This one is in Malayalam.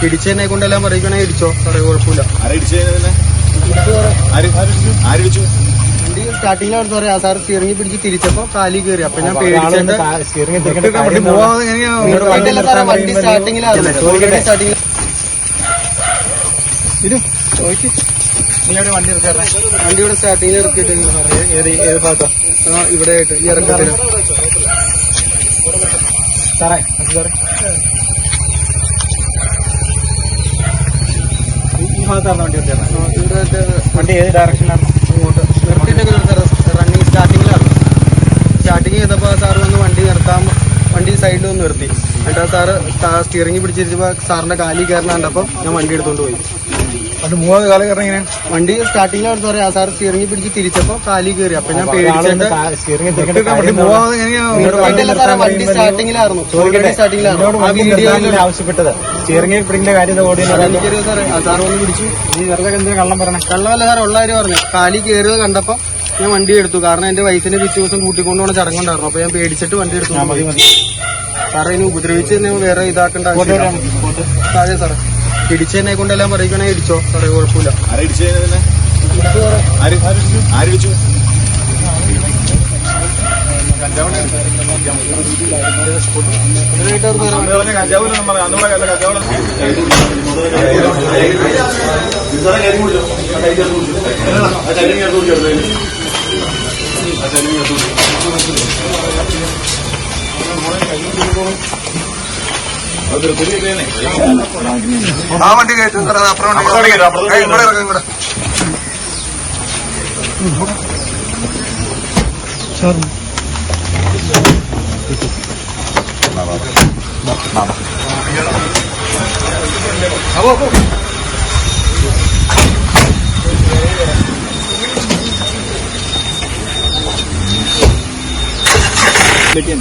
ഇടിച്ചതിനെ കൊണ്ടെല്ലാം പറയിക്കണേ ഇടിച്ചോ സാറേ, കുഴപ്പമില്ല. വണ്ടി സ്റ്റാർട്ടിങ്ങിലാണ് സാറേ, ആ സാർ സ്റ്റിയറിംഗ് പിടിച്ച് തിരിച്ചപ്പോ കാലി കയറി. അപ്പൊ ഞാൻ പേടിച്ചിട്ട് വണ്ടി സ്റ്റാർട്ടിങ്ങിലായിരുന്നു. വണ്ടിയുടെ സ്റ്റാർട്ടിങ്ങിൽ ഇറക്കിയിട്ടില്ല സാറേ. ഏത് ഭാഗത്താ? ഇവിടെ ആയിട്ട് ഈ ഇറക്കത്തില്ല സാറേ. ഈ ഭാഗത്താണ് വണ്ടി വണ്ടി ഏത് ഡയറക്ഷനിലാണ്? അങ്ങോട്ട് നിർത്തിയിട്ടൊക്കെ റണ്ണിങ് സ്റ്റാർട്ടിങ്ങിലാണ്. സ്റ്റാർട്ടിങ് ചെയ്തപ്പോൾ സാറ് വന്ന് വണ്ടി നിർത്താൻ വണ്ടി സൈഡിൽ ഒന്ന് നിർത്തി. എന്നിട്ട് സാറ് സ്റ്റിയറിംഗ് പിടിച്ചിരിച്ചപ്പോൾ സാറിന്റെ കാലി കയറുന്ന കണ്ടപ്പോൾ ഞാൻ വണ്ടി എടുത്തോണ്ട് പോയി. അത് മൂന്നാമത് കാലം കയറണം ഇങ്ങനെ വണ്ടി സ്റ്റാർട്ടിങ്ങിലാണ് സാറേ, ആ സാർ സ്റ്റിയറിംഗ് പിടിച്ച് തിരിച്ചപ്പോ കാലി കയറി. അപ്പൊ ഞാൻ പേടിച്ചിട്ട് വണ്ടി സ്റ്റാർട്ടിങ്ങിലായിരുന്നു. ആ വീഡിയോയിൽ ആവശ്യപ്പെട്ടത് സ്റ്റിയറിംഗ് പിടിക്കുന്ന കാര്യം എനിക്കറിയാം സാറേ. ആ സാർ വന്ന് പിടിച്ചു. നീ വെറുതെ എന്തിനാ കള്ളം പറഞ്ഞേ? കള്ളമല്ല സാർ, ഉള്ള കാര്യം പറഞ്ഞു. കാലി കയറിയത് കണ്ടപ്പോ ഞാൻ വണ്ടി എടുത്തു. കാരണം എന്റെ വയസ്സിന്റെ പിറ്റേ ദിവസം കൂട്ടിക്കൊണ്ടുപോണ ചടങ്ങുണ്ടായിരുന്നു. അപ്പൊ ഞാൻ പേടിച്ചിട്ട് വണ്ടി എടുത്തു. സാറേ ഇനി ഉപദ്രവിച്ച് വേറെ ഇതാക്കേണ്ട ആവശ്യമില്ല. അതെ സാറേ, ഇടിച്ചതിനെ കൊണ്ടെല്ലാം പറയിക്കണേ ഇടിച്ചോ സാറേ, കുഴപ്പമില്ല. ആ വണ്ടി കയറ്റും സാറേ, അപ്പുറം ഇവിടെ കിട്ടിയ